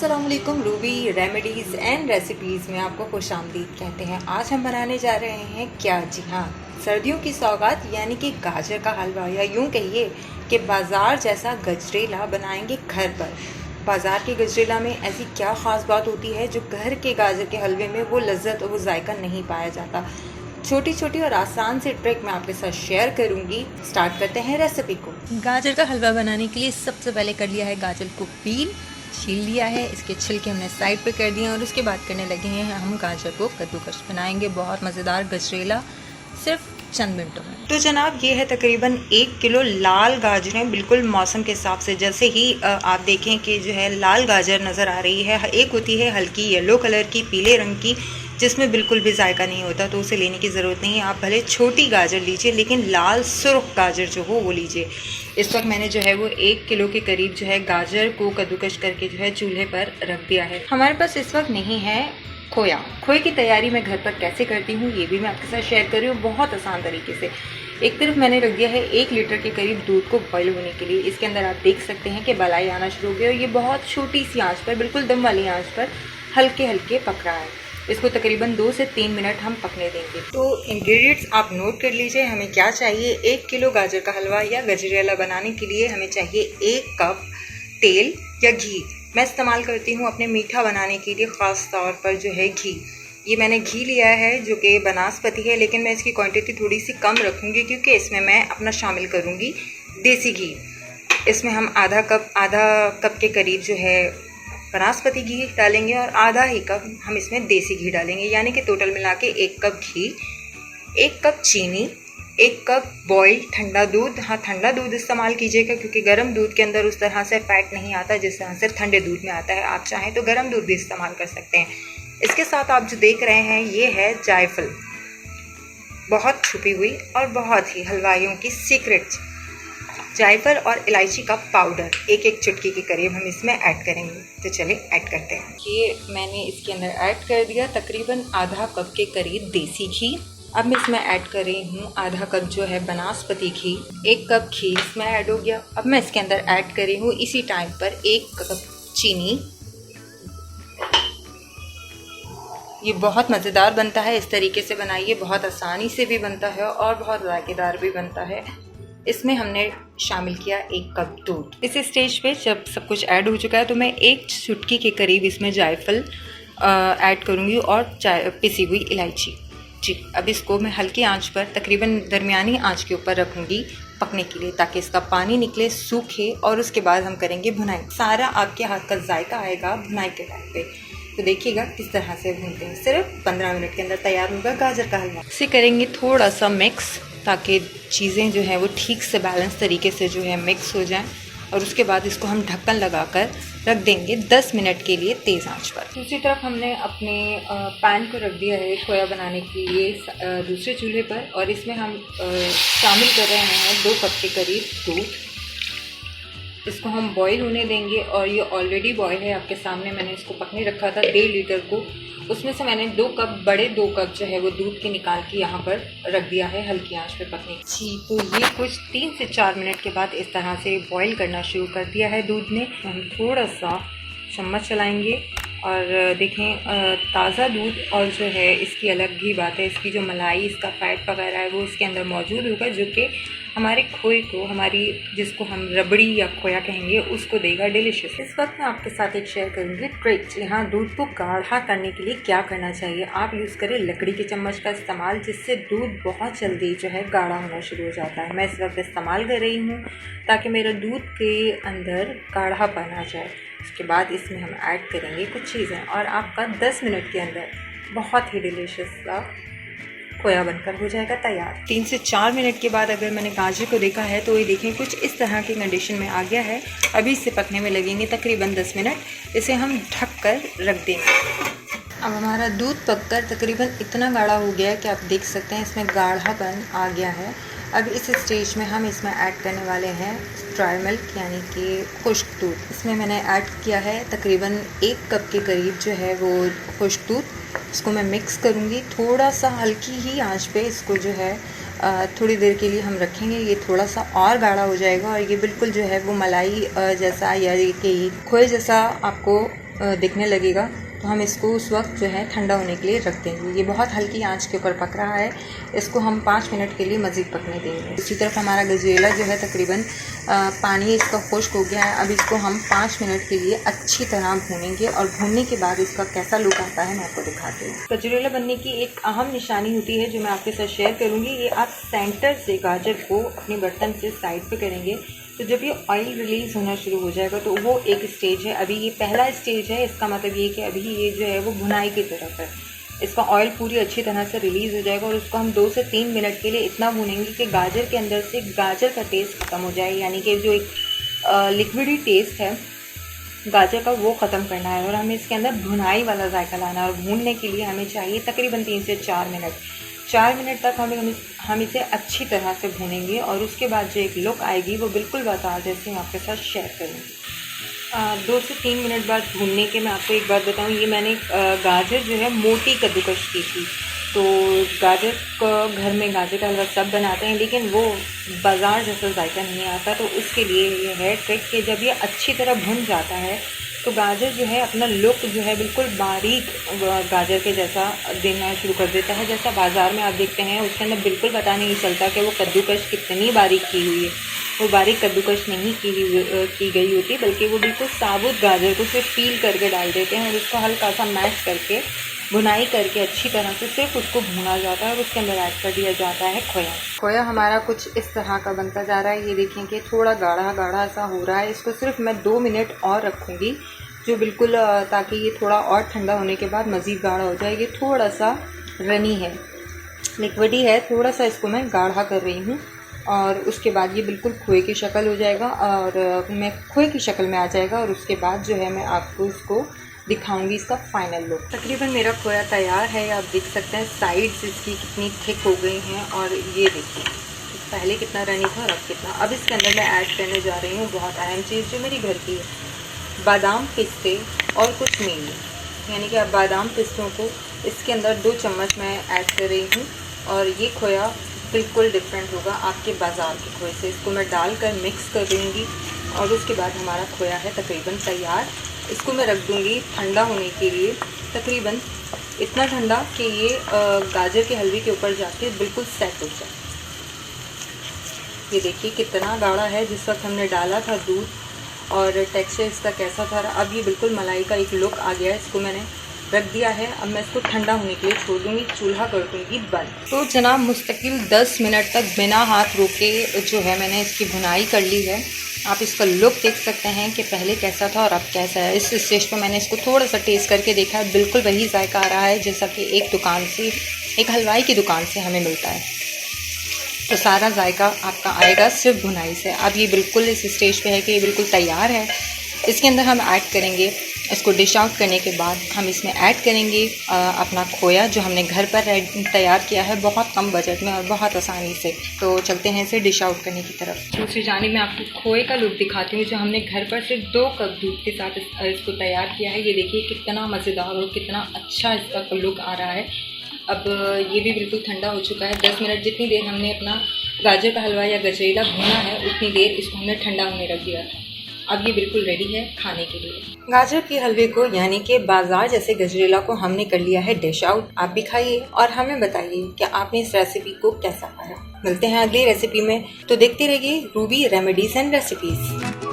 अस्सलामुअलैकुम। Ruby remedies and recipes में आपको खुशामदीद कहते हैं। आज हम बनाने जा रहे हैं क्या? जी हाँ, सर्दियों की सौगात यानी कि गाजर का हलवा, या यूँ कहिए कि बाज़ार जैसा गजरेला बनाएंगे घर पर। बाज़ार के गजरेला में ऐसी क्या ख़ास बात होती है जो घर के गाजर के हलवे में वो लज्जत और वो जायका नहीं पाया जाता। छोटी छोटी और आसान सी ट्रिक मैं आपके साथ शेयर करूंगी। स्टार्ट करते हैं रेसिपी को। गाजर का हलवा बनाने के लिए सबसे पहले कर लिया है गाजर को छील लिया है। इसके छिलके हमने साइड पे कर दिए और उसके बाद करने लगे हैं हम गाजर को कद्दूकस। बनाएंगे बहुत मज़ेदार गजरेला सिर्फ चंद मिनटों में। तो जनाब, ये है तकरीबन 1 किलो लाल गाजरें, बिल्कुल मौसम के हिसाब से। जैसे ही आप देखें कि जो है लाल गाजर नज़र आ रही है, एक होती है हल्की येलो कलर की, पीले रंग की, जिसमें बिल्कुल भी जायका नहीं होता, तो उसे लेने की ज़रूरत नहीं है। आप भले छोटी गाजर लीजिए, लेकिन लाल सुर्ख गाजर जो हो वो लीजिए। इस वक्त मैंने जो है वो 1 किलो के करीब जो है गाजर को कद्दूकस करके जो है चूल्हे पर रख दिया है। हमारे पास इस वक्त नहीं है खोए की तैयारी मैं घर पर कैसे करती हूँ ये भी मैं आपके साथ शेयर कर रही हूँ, बहुत आसान तरीके से। एक तरफ मैंने रख दिया है 1 लीटर के करीब दूध को बॉयल होने के लिए। इसके अंदर आप देख सकते हैं कि मलाई आना शुरू हो गया और ये बहुत छोटी सी आंच पर, बिल्कुल दम वाली आंच पर हल्के हल्के पक रहा है। इसको तकरीबन 2 से 3 मिनट हम पकने देंगे। तो इंग्रेडिएंट्स आप नोट कर लीजिए। हमें क्या चाहिए? 1 किलो गाजर का हलवा या गजरेला बनाने के लिए हमें चाहिए 1 कप तेल या घी। मैं इस्तेमाल करती हूँ अपने मीठा बनाने के लिए ख़ास तौर पर जो है घी। ये मैंने घी लिया है जो कि बनास्पति है, लेकिन मैं इसकी क्वांटिटी थोड़ी सी कम रखूँगी क्योंकि इसमें मैं अपना शामिल करूँगी देसी घी। इसमें हम आधा कप के करीब जो है बनास्पति घी डालेंगे और आधा ही कप हम इसमें देसी घी डालेंगे, यानी कि टोटल मिला के 1 कप घी, 1 कप चीनी, 1 कप बॉइल्ड ठंडा दूध। हाँ, ठंडा दूध इस्तेमाल कीजिएगा क्योंकि गर्म दूध के अंदर उस तरह से फैट नहीं आता जिस तरह से ठंडे दूध में आता है। आप चाहें तो गर्म दूध भी इस्तेमाल कर सकते हैं। इसके साथ आप जो देख रहे हैं ये है जायफल, बहुत छुपी हुई और बहुत ही हलवाइयों की सीक्रेट जायफल और इलायची का पाउडर, 1 चुटकी के करीब हम इसमें ऐड करेंगे। तो चलिए ऐड करते हैं। ये मैंने इसके अंदर ऐड कर दिया तकरीबन आधा कप के करीब देसी घी। अब मैं इसमें ऐड कर रही हूँ आधा कप जो है बनास्पति घी, 1 कप घी इसमें ऐड हो गया। अब मैं इसके अंदर ऐड कर रही हूँ इसी टाइम पर 1 कप चीनी। ये बहुत मज़ेदार बनता है, इस तरीके से बनाइए, बहुत आसानी से भी बनता है और बहुत जायकेदार भी बनता है। इसमें हमने शामिल किया 1 कप दूध। इस स्टेज पे जब सब कुछ ऐड हो चुका है तो मैं 1 चुटकी के करीब इसमें जायफल ऐड करूँगी और पिसी हुई इलायची। जी, अब इसको मैं हल्की आंच पर, तकरीबन दरमियानी आंच के ऊपर रखूँगी पकने के लिए, ताकि इसका पानी निकले, सूखे, और उसके बाद हम करेंगे भुनाई। सारा आपके हाथ का जायका आएगा भुनाई के टाइम पे। तो देखिएगा किस तरह से भूनते हैं। सिर्फ 15 मिनट के अंदर तैयार होगा गाजर का हलवा। इसे करेंगे थोड़ा सा मिक्स ताकि चीज़ें जो हैं वो ठीक से बैलेंस तरीके से जो है मिक्स हो जाएं, और उसके बाद इसको हम ढक्कन लगाकर रख देंगे 10 मिनट के लिए तेज़ आंच पर। दूसरी तरफ हमने अपने पैन को रख दिया है खोया बनाने के लिए दूसरे चूल्हे पर, और इसमें हम शामिल कर रहे हैं 2 कप के करीब दूध। इसको हम बॉईल होने देंगे और ये ऑलरेडी बॉईल है आपके सामने। मैंने इसको पकने रखा था 1.5 लीटर को, उसमें से मैंने 2 कप जो है वो दूध के निकाल के यहाँ पर रख दिया है हल्की आंच पे पकने। जी, तो ये कुछ 3 से 4 मिनट के बाद इस तरह से बॉईल करना शुरू कर दिया है दूध ने। हम थोड़ा सा चम्मच चलाएंगे और देखें ताज़ा दूध, और जो है इसकी अलग ही बात है, इसकी जो मलाई, इसका फैट वगैरह है वो इसके अंदर मौजूद होगा, जो कि हमारे खोए को, हमारी जिसको हम रबड़ी या खोया कहेंगे, उसको देगा डिलीशियस। इस वक्त मैं आपके साथ एक शेयर करूँगी ट्रिक। यहाँ दूध को गाढ़ा करने के लिए क्या करना चाहिए, आप यूज़ करें लकड़ी के चम्मच का इस्तेमाल, जिससे दूध बहुत जल्दी जो है गाढ़ा होना शुरू हो जाता है। मैं इस वक्त इस्तेमाल कर रही हूँ ताकि मेरा दूध के अंदर गाढ़ापन आ जाए। उसके बाद इसमें हम ऐड करेंगे कुछ चीज़ें और आपका 10 मिनट के अंदर बहुत ही डिलीशियस सा खोया बनकर हो जाएगा तैयार। 3 से 4 मिनट के बाद अगर मैंने गाजर को देखा है तो ये देखें कुछ इस तरह की कंडीशन में आ गया है। अभी इसे पकने में लगेंगे तकरीबन 10 मिनट। इसे हम ढक कर रख देंगे। अब हमारा दूध पककर तकरीबन इतना गाढ़ा हो गया है कि आप देख सकते हैं इसमें गाढ़ापन आ गया है। अब इस स्टेज में हम इसमें ऐड करने वाले हैं ड्राई मिल्क, यानी कि खुश्क दूध। इसमें मैंने ऐड किया है तकरीबन 1 कप के करीब जो है वो खुश्क दूध। इसको मैं मिक्स करूँगी, थोड़ा सा हल्की ही आंच पे इसको जो है थोड़ी देर के लिए हम रखेंगे। ये थोड़ा सा और गाढ़ा हो जाएगा और ये बिल्कुल जो है वो मलाई जैसा या कि खोए जैसा आपको दिखने लगेगा तो हम इसको उस वक्त जो है ठंडा होने के लिए रख देंगे। ये बहुत हल्की आंच के ऊपर पक रहा है, इसको हम 5 मिनट के लिए मज़ीद पकने देंगे। इसी तरफ हमारा गजरेला जो है तकरीबन पानी इसका खुश्क हो गया है। अब इसको हम 5 मिनट के लिए अच्छी तरह भूनेंगे और भूनने के बाद इसका कैसा लुक आता है मैं आपको दिखाती हूँ। गजरेला बनने की एक अहम निशानी होती है जो मैं आपके साथ शेयर करूँगी। ये आप सेंटर से गाजर को अपने बर्तन से साइड पर करेंगे तो जब ये ऑयल रिलीज़ होना शुरू हो जाएगा तो वो एक स्टेज है। अभी ये पहला स्टेज है, इसका मतलब ये कि अभी ये जो है वो भुनाई की तरफ है। इसका ऑयल पूरी अच्छी तरह से रिलीज़ हो जाएगा और उसको हम 2 से 3 मिनट के लिए इतना भूनेंगे कि गाजर के अंदर से गाजर का टेस्ट ख़त्म हो जाए, यानी कि जो एक लिक्विडी टेस्ट है गाजर का वो ख़त्म करना है और हमें इसके अंदर भुनाई वाला जायका लाना है। और भूनने के लिए हमें चाहिए तकरीबन 3 से 4 मिनट। 4 मिनट तक हम इसे अच्छी तरह से भूनेंगे और उसके बाद जो एक लुक आएगी वो बिल्कुल बाजार जैसे मैं आपके साथ शेयर करूँगी। 2 से 3 मिनट बाद भूनने के मैं आपको एक बात बताऊँ, ये मैंने गाजर जो है मोटी कद्दूकश की थी। तो गाजर को घर में गाजर का हलवा सब बनाते हैं लेकिन वो बाज़ार जैसा जायका नहीं आता, तो उसके लिए ये है ट्रिक कि जब ये अच्छी तरह भुन जाता है तो गाजर जो है अपना लुक जो है बिल्कुल बारीक गाजर के जैसा देना शुरू कर देता है। जैसा बाज़ार में आप देखते हैं उसके अंदर बिल्कुल पता नहीं चलता कि वो कद्दूकश कितनी बारीक की हुई है। वो बारीक कद्दूकश नहीं की गई होती, बल्कि वो बिल्कुल साबुत गाजर को सिर्फ पील करके डाल देते हैं और उसको हल्का सा मैश करके भुनाई करके अच्छी तरह से सिर्फ उसको भुना जाता है और उसके अंदर ऐड कर दिया जाता है खोया। खोया हमारा कुछ इस तरह का बनता जा रहा है। ये देखें कि थोड़ा गाढ़ा गाढ़ा सा हो रहा है। इसको सिर्फ मैं 2 मिनट और रखूँगी जो बिल्कुल ताकि ये थोड़ा और ठंडा होने के बाद मज़ीद गाढ़ा हो जाए। ये थोड़ा सा रनी है, लिक्विडी है, थोड़ा सा इसको मैं गाढ़ा कर रही हूँ और उसके बाद ये बिल्कुल खोए की शक्ल हो जाएगा और मैं खोए की शक्ल में आ जाएगा और उसके बाद जो है मैं आपको इसको दिखाऊंगी इसका फाइनल लुक। तकरीबन मेरा खोया तैयार है, आप देख सकते हैं साइड्स इसकी कितनी थिक हो गई हैं और ये देखिए पहले कितना रनी था और अब कितना। अब इसके अंदर मैं ऐड करने जा रही हूँ बहुत अहम चीज़ जो मेरी घर की है, बादाम पिस्ते और कुछ मेवे, यानी कि अब बादाम पिस्तों को इसके अंदर 2 चम्मच मैं ऐड कर रही हूँ और ये खोया बिल्कुल डिफरेंट होगा आपके बाज़ार के खोए से। इसको मैं डालकर मिक्स कर दूँगी और उसके बाद हमारा खोया है तकरीबन तैयार। इसको मैं रख दूँगी ठंडा होने के लिए, तकरीबन इतना ठंडा कि ये गाजर के हलवे के ऊपर जाके बिल्कुल सेट हो जाए। ये देखिए कितना गाढ़ा है, जिस वक्त हमने डाला था दूध और टेक्सचर इसका कैसा था। अब ये बिल्कुल मलाई का एक लुक आ गया है। इसको मैंने रख दिया है, अब मैं इसको ठंडा होने के लिए छोड़ दूँगी, चूल्हा कर दूँगी बंद। तो जनाब मुस्तकिल 10 मिनट तक बिना हाथ रोके जो है मैंने इसकी भुनाई कर ली है। आप इसका लुक देख सकते हैं कि पहले कैसा था और अब कैसा है। इस स्टेज पर मैंने इसको थोड़ा सा टेस्ट करके देखा है, बिल्कुल वही जायका आ रहा है जैसा कि एक दुकान से, एक हलवाई की दुकान से हमें मिलता है। तो सारा जायका आपका आएगा सिर्फ भुनाई से। अब ये बिल्कुल इस स्टेज पे है कि ये बिल्कुल तैयार है। इसके अंदर हम ऐड करेंगे, इसको डिश आउट करने के बाद हम इसमें ऐड करेंगे अपना खोया जो हमने घर पर तैयार किया है बहुत कम बजट में और बहुत आसानी से। तो चलते हैं इसे डिश आउट करने की तरफ। दूसरी जानिब मैं आपको खोए का लुक दिखाती हूँ जो हमने घर पर सिर्फ 2 कप दूध के साथ इसको तैयार किया है। ये देखिए कितना मज़ेदार और कितना अच्छा इसका लुक आ रहा है। अब ये भी बिल्कुल ठंडा हो चुका है। 10 मिनट जितनी देर हमने अपना गाजर का हलवा या गजरेला भुना है उतनी देर इसको हमने ठंडा होने रख दिया था। अब ये बिल्कुल रेडी है खाने के लिए। गाजर के हलवे को यानी कि बाजार जैसे गजरेला को हमने कर लिया है डिश आउट। आप भी खाइए और हमें बताइए कि आपने इस रेसिपी को कैसा पाया। मिलते हैं अगली रेसिपी में, तो देखते रहिए रूबी रेमेडीज एंड रेसिपीज।